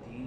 3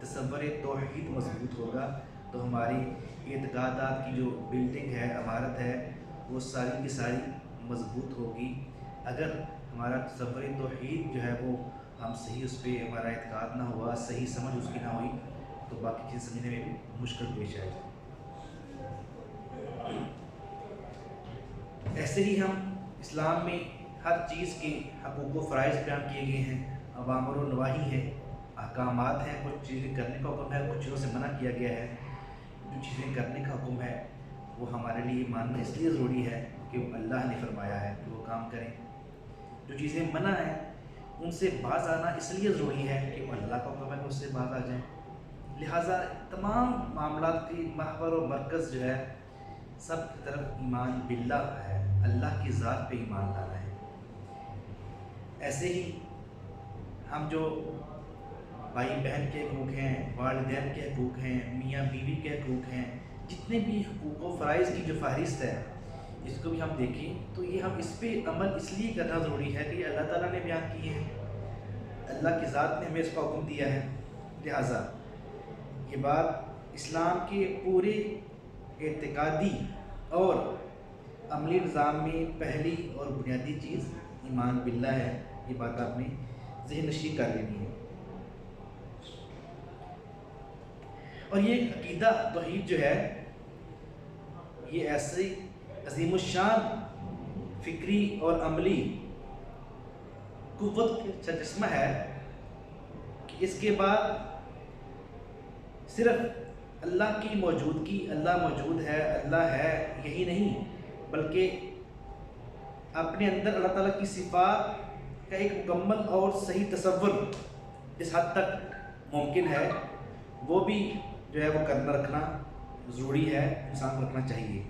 تصور توحید مضبوط ہوگا تو ہماری اعتقادات کی جو بلڈنگ ہے، عمارت ہے، وہ ساری کی ساری مضبوط ہوگی۔ اگر ہمارا تصور توحید جو ہے وہ ہم صحیح اس پہ ہمارا اعتقاد نہ ہوا، صحیح سمجھ اس کی نہ ہوئی، تو باقی چیز سمجھنے میں بھی مشکل پیش آئے گی۔ ایسے ہی ہم اسلام میں ہر چیز کے حقوق و فرائض بیان کیے گئے ہیں، اوامر و نواہی ہیں، احکامات ہیں، کچھ چیزیں کرنے کا حکم ہے، کچھ چیزوں سے منع کیا گیا ہے۔ جو چیزیں کرنے کا حکم ہے وہ ہمارے لیے ماننا اس لیے ضروری ہے کہ وہ اللہ نے فرمایا ہے کہ وہ کام کریں۔ جو چیزیں منع ہیں ان سے باز آنا اس لیے ضروری ہے کہ وہ اللہ کا حکم ہے کہ اس سے باز آ جائیں۔ لہٰذا تمام معاملات کی محور و مرکز جو ہے سب کی طرف ایمان باللہ ہے، اللہ کی ذات پہ ایمان لانا ہے۔ ایسے ہی ہم جو بھائی بہن کے حقوق ہیں، والدین کے حقوق ہیں، میاں بیوی کے حقوق ہیں، جتنے بھی حقوق و فرائض کی جو فہرست ہے اس کو بھی ہم دیکھیں تو یہ ہم اس پہ عمل اس لیے کرنا ضروری ہے کہ یہ اللہ تعالیٰ نے بیان کیے ہیں، اللہ کی ذات نے ہمیں اس کا حکم دیا ہے۔ لہٰذا یہ بات اسلام کے پورے اعتقادی اور عملی نظام میں پہلی اور بنیادی چیز ایمان باللہ ہے۔ یہ بات آپ نے ذہن نشین کر لینی ہے۔ اور یہ عقیدہ توحید جو ہے یہ ایسی عظیم الشان فکری اور عملی قوت کا تجسمہ ہے کہ اس کے بعد صرف اللہ کی موجودگی، اللہ موجود ہے، اللہ ہے، یہی نہیں بلکہ اپنے اندر اللہ تعالیٰ کی صفات کا ایک مکمل اور صحیح تصور اس حد تک ممکن ہے وہ بھی جو ہے وہ کرنا رکھنا ضروری ہے، انسان کو رکھنا چاہیے۔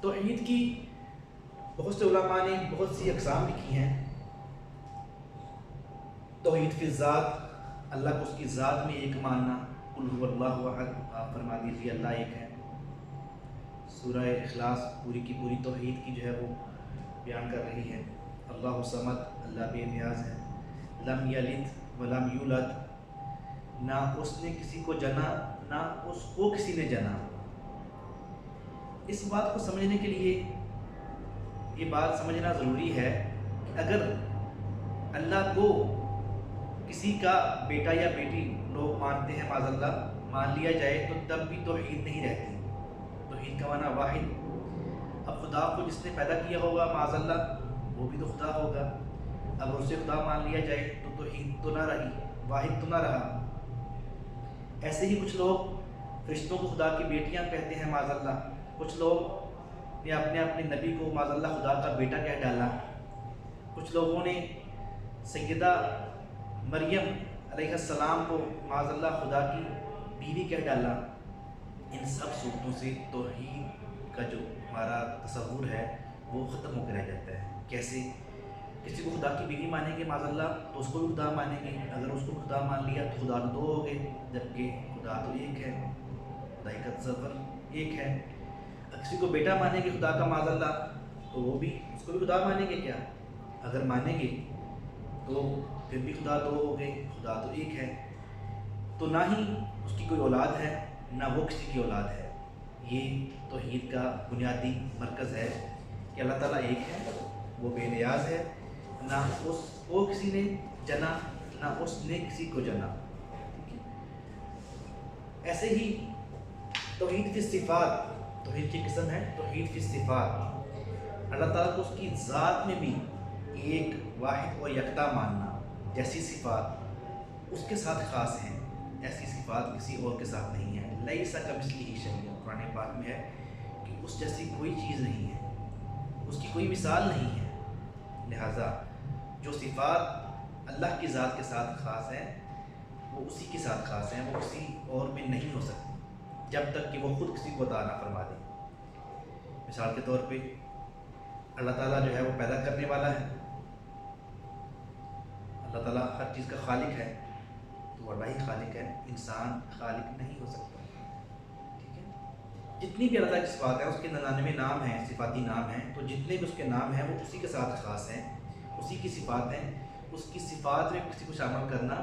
توحید کی بہت سے علماء نے بہت سی اقسام لکھی ہیں۔ توحید فی الذات، اللہ کو اس کی ذات میں ایک ماننا، قل هو اللہ احد، آپ فرما دیجیے اللہ ایک ہے۔ سورہ اخلاص پوری کی پوری توحید کی جو ہے وہ بیان کر رہی ہے۔ اللہ صمد، اللہ بے نیاز ہے۔ لم یلد ولم یولد، نہ اس نے کسی کو جنا نہ اس کو کسی نے جنا۔ اس بات کو سمجھنے کے لیے یہ بات سمجھنا ضروری ہے کہ اگر اللہ کو کسی کا بیٹا یا بیٹی لوگ مانتے ہیں، معاذ اللہ مان لیا جائے، تو تب بھی توحید نہیں رہتی۔ توحید کا معنی واحد۔ اب خدا کو جس نے پیدا کیا ہوگا معاذ اللہ وہ بھی تو خدا ہوگا، اگر اسے خدا مان لیا جائے تو توحید تو نہ رہی، واحد تو نہ رہا۔ ایسے ہی کچھ لوگ فرشتوں کو خدا کی بیٹیاں کہتے ہیں معاذ اللہ، کچھ لوگ نے اپنے نبی کو معاذ اللہ خدا کا بیٹا کہہ ڈالا، کچھ لوگوں نے سیدہ مریم علیہ السلام کو معاذ اللہ خدا کی بیوی کہہ ڈالا۔ ان سب صورتوں سے توحید کا جو ہمارا تصور ہے وہ ختم ہو کے رہ جاتا ہے۔ کیسے؟ کسی کو خدا کی بیوی مانیں گے معاذ اللہ تو اس کو بھی خدا مانیں گے، اگر اس کو خدا مان لیا تو خدا تو دو ہو گئے، جبکہ خدا تو ایک ہے، خدائی کا تصور ایک ہے۔ کسی کو بیٹا مانیں گے خدا کا معاذ اللہ تو وہ بھی اس کو بھی خدا مانیں گے کیا؟ اگر مانیں گے تو پھر بھی خدا دو ہو گئے، خدا تو ایک ہے۔ تو نہ ہی اس کی کوئی اولاد ہے نہ وہ کسی کی اولاد ہے۔ یہ توحید کا بنیادی مرکز ہے کہ اللہ تعالیٰ ایک ہے، وہ بے نیاز ہے، نہ اس کو کسی نے جنا نہ اس نے کسی کو جنا۔ ایسے ہی توحید فی صفات، توحید کی قسم ہے توحید فی صفات، اللہ تعالیٰ کو اس کی ذات میں بھی ایک واحد اور یکتا ماننا۔ جیسی صفات اس کے ساتھ خاص ہیں، ایسی صفات کسی اور کے ساتھ نہیں ہے۔ لیس کمثلہ شیء، قرآن پاک میں ہے کہ اس جیسی کوئی چیز نہیں ہے، اس کی کوئی مثال نہیں ہے۔ لہٰذا جو صفات اللہ کی ذات کے ساتھ خاص ہیں وہ اسی کے ساتھ خاص ہیں، وہ کسی اور میں نہیں ہو سکتی جب تک کہ وہ خود کسی کو عطا نہ فرما دے۔ مثال کے طور پہ اللہ تعالیٰ جو ہے وہ پیدا کرنے والا ہے، اللہ تعالیٰ ہر چیز کا خالق ہے، تو وہ اللہ ہی خالق ہے، انسان خالق نہیں ہو سکتا۔ ٹھیک ہے، جتنی بھی اللہ تعالیٰ کی صفات ہیں اس کے 99 نام ہیں، صفاتی نام ہیں، تو جتنے بھی اس کے نام ہیں وہ اسی کے ساتھ خاص ہیں، اسی کی صفات ہیں۔ اس کی صفات میں کسی کو شامل کرنا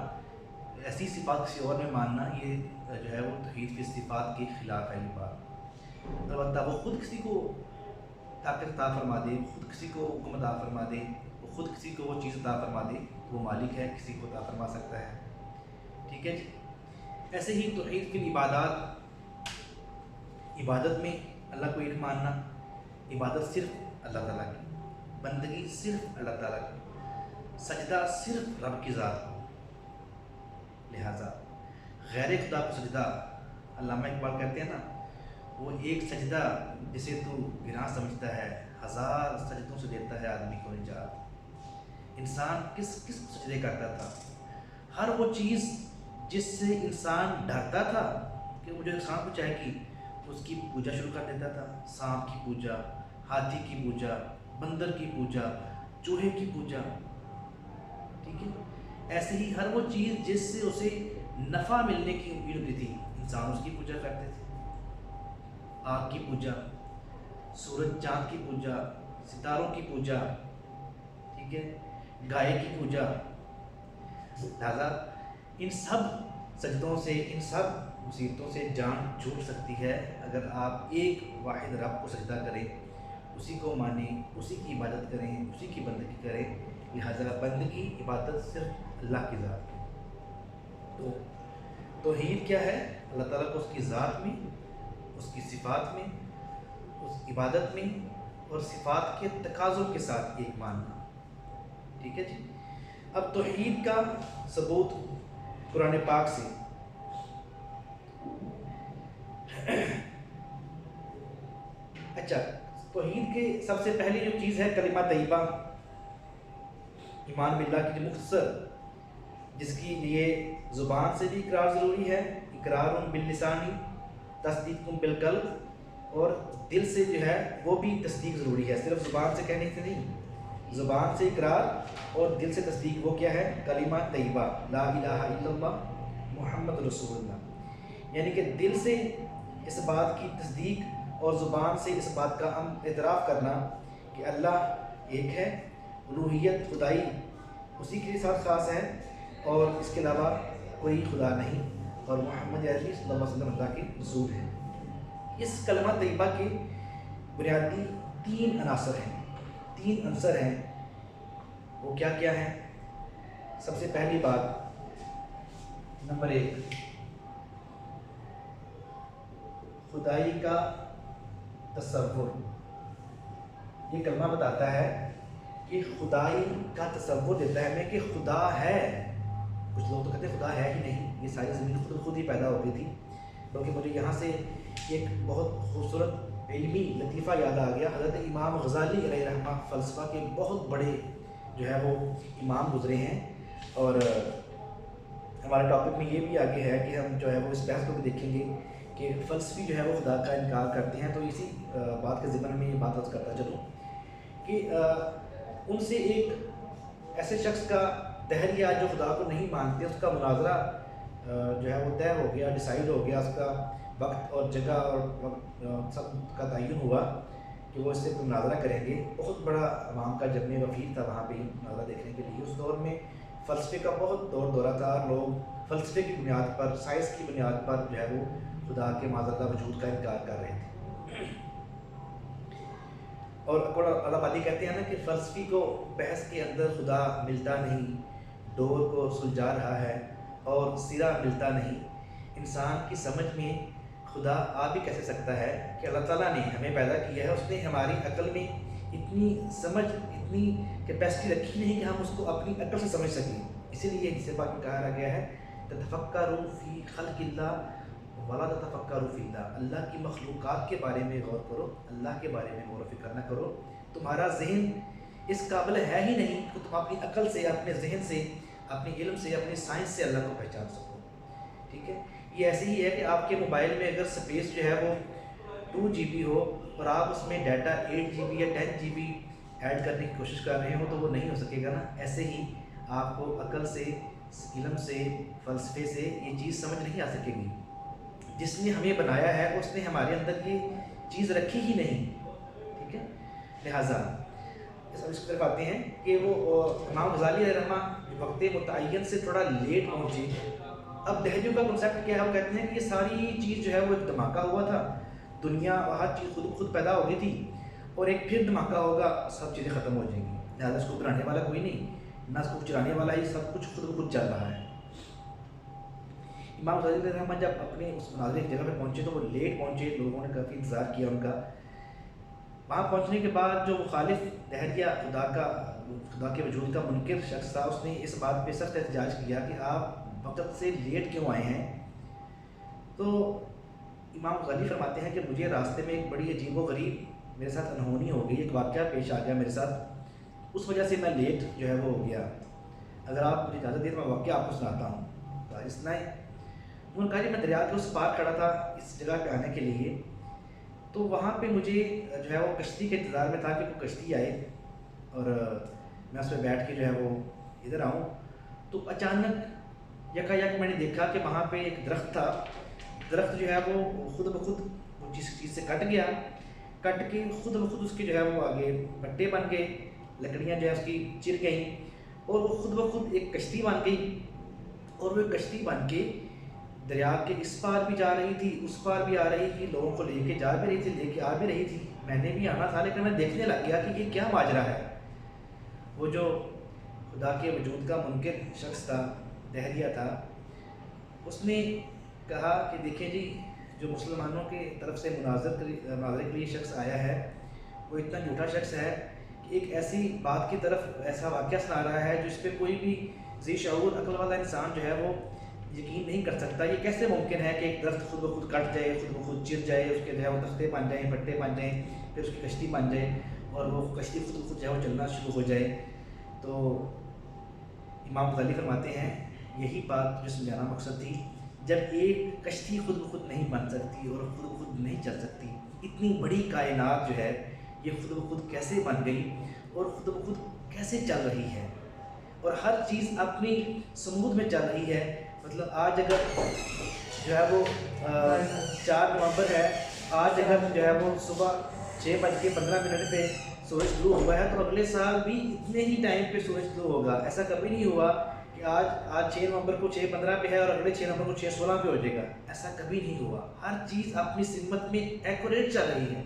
ایسی صفات کسی اور میں ماننا یہ جو ہے وہ توحید کی صفات کے خلاف ہے یہ بات۔ البتہ وہ خود کسی کو طاقت عطا فرما دے، خود کسی کو حکم عطا فرما دے، وہ خود کسی کو وہ چیز عطا فرما دے، وہ مالک ہے، کسی کو عطا فرما سکتا ہے، ٹھیک ہے جی۔ ایسے ہی توحید کی عبادت میں اللہ کو ایک ماننا، عبادت صرف اللہ تعالیٰ کی، بندگی صرف اللہ تعالیٰ کی، سجدہ صرف رب کی ذات کو، لہٰذا غیر خدا کو سجدہ، علامہ اقبال کہتے ہیں نا، وہ ایک سجدہ جسے تو گناہ سمجھتا ہے، 1000 سجدوں سے دیتا ہے آدمی کو نجات۔ انسان کس سجدے کرتا تھا؟ ہر وہ چیز جس سے انسان ڈرتا تھا کہ وہ جو انسان کو چاہے گی اس کی پوجا شروع کر دیتا تھا، سانپ کی پوجا، ہاتھی کی پوجا، بندر کی پوجا، چوہے کی پوجا، ٹھیک ہے۔ ایسے ہی ہر وہ چیز جس سے اسے نفع ملنے کی امید ہوتی تھی، انسان اس کی پوجا کرتے تھے۔ آگ کی پوجا، سورج چاند کی پوجا، ستاروں کی پوجا، ٹھیک ہے، گائے کی پوجا۔ لہٰذا ان سب سجدوں سے، ان سب مصیبتوں سے جان چھوٹ سکتی ہے اگر آپ ایک واحد رب کو سجدہ کریں، اسی کو مانیں، اسی کی عبادت کریں، اسی کی بندگی کریں۔ لہٰذا بندگی، عبادت صرف اللہ کی ذات کی۔ تو توحید کیا ہے؟ اللہ تعالیٰ کو اس کی ذات میں، اس کی صفات میں، اس عبادت میں اور صفات کے تقاضوں کے ساتھ ایک ماننا، ٹھیک ہے جی۔ اب توحید کا ثبوت قرآن پاک سے، اچھا، توحید کے سب سے پہلی جو چیز ہے کلمہ طیبہ، ایمان باللہ کی جو مختصر، جس کی لیے زبان سے بھی اقرار ضروری ہے، اقرار باللسانی تصدیق بالقلب، اور دل سے جو ہے وہ بھی تصدیق ضروری ہے، صرف زبان سے کہنے سے نہیں، زبان سے اقرار اور دل سے تصدیق۔ وہ کیا ہے؟ کلمہ طیبہ، لا الہ الا اللہ محمد رسول اللہ، یعنی کہ دل سے اس بات کی تصدیق اور زبان سے اس بات کا اعتراف کرنا کہ اللہ ایک ہے، الوہیت، خدائی اسی کے ساتھ خاص ہے اور اس کے علاوہ کوئی خدا نہیں، اور محمد عربی صلی اللہ علیہ وسلم اللہ کے رسول ہیں۔ اس کلمہ طیبہ کے بنیادی 3 عناصر ہیں، 3 عنصر ہیں۔ وہ کیا کیا ہیں؟ سب سے پہلی بات، نمبر 1، خدائی کا تصور۔ یہ کلمہ بتاتا ہے کہ خدائی کا تصور دیتا ہے ہمیں کہ خدا ہے۔ کچھ لوگ تو کہتے ہیں خدا ہے ہی نہیں، یہ ساری زمین خود ہی پیدا ہو گئی تھی، بلکہ مجھے یہاں سے ایک بہت خوبصورت علمی لطیفہ یاد آ گیا۔ حضرت امام غزالی علیہ رحمہ فلسفہ کے بہت بڑے جو ہے وہ امام گزرے ہیں، اور ہمارے ٹاپک میں یہ بھی آگے ہے کہ ہم جو ہے وہ اس بحث کو بھی دیکھیں گے کہ فلسفی جو ہے وہ خدا کا انکار کرتے ہیں۔ تو اسی بات کے ضمن میں یہ بات عرض کرتا چلوں کہ ان سے ایک ایسے شخص کا تحریہ جو خدا کو نہیں مانتے، اس کا مناظرہ جو ہے وہ طے ہو گیا، ڈیسائیڈ ہو گیا، اس کا وقت اور جگہ اور سب کا تعین ہوا کہ وہ اس سے مناظرہ کریں گے۔ بہت بڑا عوام کا جمع وفیر تھا وہاں پہ مناظرہ دیکھنے کے لیے۔ اس دور میں فلسفے کا بہت دورہ تھا، لوگ فلسفے کی بنیاد پر، سائنس کی بنیاد پر جو ہے وہ خدا کے معذاللہ وجود کا انکار کر رہے تھے۔ اور اللہ پاک کہتے ہیں نا کہ فلسفی کو بحث کے اندر خدا ملتا نہیں، ڈور کو سلجھا رہا ہے اور سرا ملتا نہیں۔ انسان کی سمجھ میں خدا آ بھی کیسے سکتا ہے کہ اللہ تعالیٰ نے ہمیں پیدا کیا ہے، اس نے ہماری عقل میں اتنی سمجھ، اتنی کیپیسٹی رکھی نہیں کہ ہم اس کو اپنی عقل سے سمجھ سکیں۔ اسی لیے حدیث پاک میں کہا گیا ہے تتفکروا فی خلق اللہ ولا تتفکروا فی اللہ، اللہ کی مخلوقات کے بارے میں غور کرو، اللہ کے بارے میں غور و فکر نہ کرو۔ تمہارا ذہن اس قابل ہے ہی نہیں کہ تم اپنی عقل سے، اپنے ذہن سے، اپنے علم سے، اپنی سائنس سے اللہ کو پہچان سکو، ٹھیک ہے۔ یہ ایسے ہی ہے کہ آپ کے موبائل میں اگر سپیس جو ہے وہ 2 GB ہو اور آپ اس میں ڈیٹا 8 GB یا 10 GB ایڈ کرنے کی کوشش کر رہے ہو تو وہ نہیں ہو سکے گا نا۔ ایسے ہی آپ کو عقل سے، علم سے، فلسفے سے یہ چیز سمجھ نہیں آ سکے گی۔ جس نے ہمیں بنایا ہے اس نے ہمارے اندر یہ چیز رکھی ہی نہیں، ٹھیک ہے۔ لہٰذا اس طرف آتے ہیں کہ وہ امام غزالی علیہ رحمہ وقت متعین سے تھوڑا لیٹ پہنچے، اب دہلیوں کا کنسیپٹ کیا ہے؟ وہ کہتے ہیں کہ یہ ساری چیز جو ہے وہ ایک دھماکہ ہوا تھا، دنیا ہر چیز خود پیدا ہو گئی تھی، اور ایک پھر دھماکہ ہوگا، سب چیزیں ختم ہو جائیں گی، لہٰذا اس کو بنانے والا کوئی نہیں، نہ اس کو چلانے والا ہی، سب کچھ خود چل رہا ہے۔ امام غزالی علیہ الرحمہ جب اپنے اس مناظرے کی جگہ پہ پہنچے تو وہ لیٹ پہنچے، لوگوں نے کافی انتظار کیا ان کا۔ وہاں پہنچنے کے بعد جو مخالف دہریہ خدا کے وجود کا منکر شخص تھا، اس نے اس بات پہ سخت احتجاج کیا کہ آپ وقت سے لیٹ کیوں آئے ہیں؟ تو امام غزالی فرماتے ہیں کہ مجھے راستے میں ایک بڑی عجیب و غریب میرے ساتھ انہونی ہو گئی، ایک واقعہ پیش آ گیا میرے ساتھ، اس وجہ سے میں لیٹ جو ہے وہ ہو گیا۔ اگر آپ مجھے اجازت دیں تو میں واقعہ آپ کو سناتا ہوں۔ تو اس نے انہوں نے کہا کہ میں دریا کے اس پار کھڑا تھا اس جگہ پہ آنے کے لیے، تو وہاں پہ مجھے جو ہے وہ کشتی کے انتظار میں تھا کہ کوئی کشتی آئے اور میں اس پہ بیٹھ کے جو ہے وہ ادھر آؤں، تو اچانک یکایک میں نے دیکھا کہ وہاں پہ ایک درخت تھا، درخت جو ہے وہ خود بخود وہ جس چیز سے کٹ گیا، کٹ کے خود بخود اس کے جو ہے وہ آگے پٹے بن گئے، لکڑیاں جو ہے اس کی چر گئیں، اور وہ خود بخود ایک کشتی بن گئی، اور وہ کشتی بن کے دریا کے اس پار بھی جا رہی تھی، اس پار بھی آ رہی تھی، لوگوں کو لے کے جا بھی رہی تھی، لے کے آ بھی رہی تھی۔ میں نے بھی آنا تھا لیکن میں دیکھنے لگ گیا کہ یہ کیا ماجرا ہے۔ وہ جو خدا کے وجود کا منکر شخص تھا، دہریہ تھا، اس نے کہا کہ دیکھیں جی، جو مسلمانوں کی طرف سے مناظرے کے لیے شخص آیا ہے وہ اتنا جھوٹا شخص ہے کہ ایک ایسی بات کی طرف ایسا واقعہ سنا رہا ہے جس پہ کوئی بھی ذی شعور عقل والا انسان جو ہے وہ یقین نہیں کر سکتا۔ یہ کیسے ممکن ہے کہ ایک درخت خود بخود کٹ جائے، خود بخود چر جائے، اس کے جو ہے وہ تختے بن جائیں، پٹے بن جائیں، پھر اس کی کشتی بن جائے اور وہ کشتی خود بخود جو ہے وہ چلنا شروع ہو جائے۔ تو امام غزالی فرماتے ہیں یہی بات جو سمجھانا مقصد تھی، جب ایک کشتی خود بخود نہیں بن سکتی اور خود بخود نہیں چل سکتی، اتنی بڑی کائنات جو ہے یہ خود بخود کیسے بن گئی اور خود بخود کیسے چل رہی ہے، اور ہر چیز اپنی سمود میں چل رہی ہے۔ مطلب آج اگر جو ہے وہ 4 نومبر ہے، آج اگر جو ہے وہ صبح 6:15 پہ سورج طلوع ہوا ہے تو اگلے سال بھی اتنے ہی ٹائم پہ سورج طلوع ہوگا۔ ایسا کبھی نہیں ہوا کہ آج 6 نومبر کو 6:15 پہ ہے اور اگلے 6 نومبر کو 6:16 پہ ہو جائے گا، ایسا کبھی نہیں ہوا۔ ہر چیز اپنی سمت میں ایکوریٹ چل رہی ہے،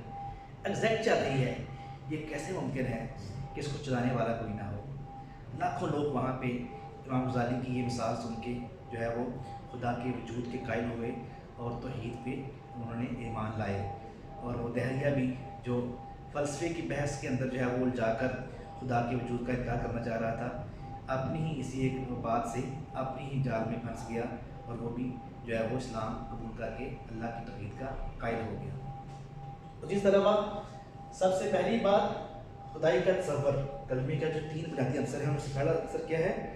ایگزیکٹ چل رہی ہے۔ یہ کیسے ممکن ہے کہ اس کو چلانے والا کوئی نہ ہو؟ لاکھوں لوگ وہاں پہ امام غزالی کی یہ مثال سن کے جو ہے وہ خدا کے وجود کے قائل ہوئے اور توحید پہ انہوں نے ایمان لائے، اور وہ دہریہ بھی جو فلسفے کی بحث کے اندر جو ہے وہ الجھا کر خدا کے وجود کا انکار کرنا چاہ رہا تھا، اپنی ہی اسی ایک بات سے اپنی ہی جال میں پھنس گیا، اور وہ بھی جو ہے وہ اسلام قبول کر کے اللہ کی توحید کا قائل ہو گیا۔ تو جس طرح سب سے پہلی بات خدائی کا تصور، کلمے کا جو 3 بنیادی عنصر ہیں، ان سے پہلا عنصر کیا ہے؟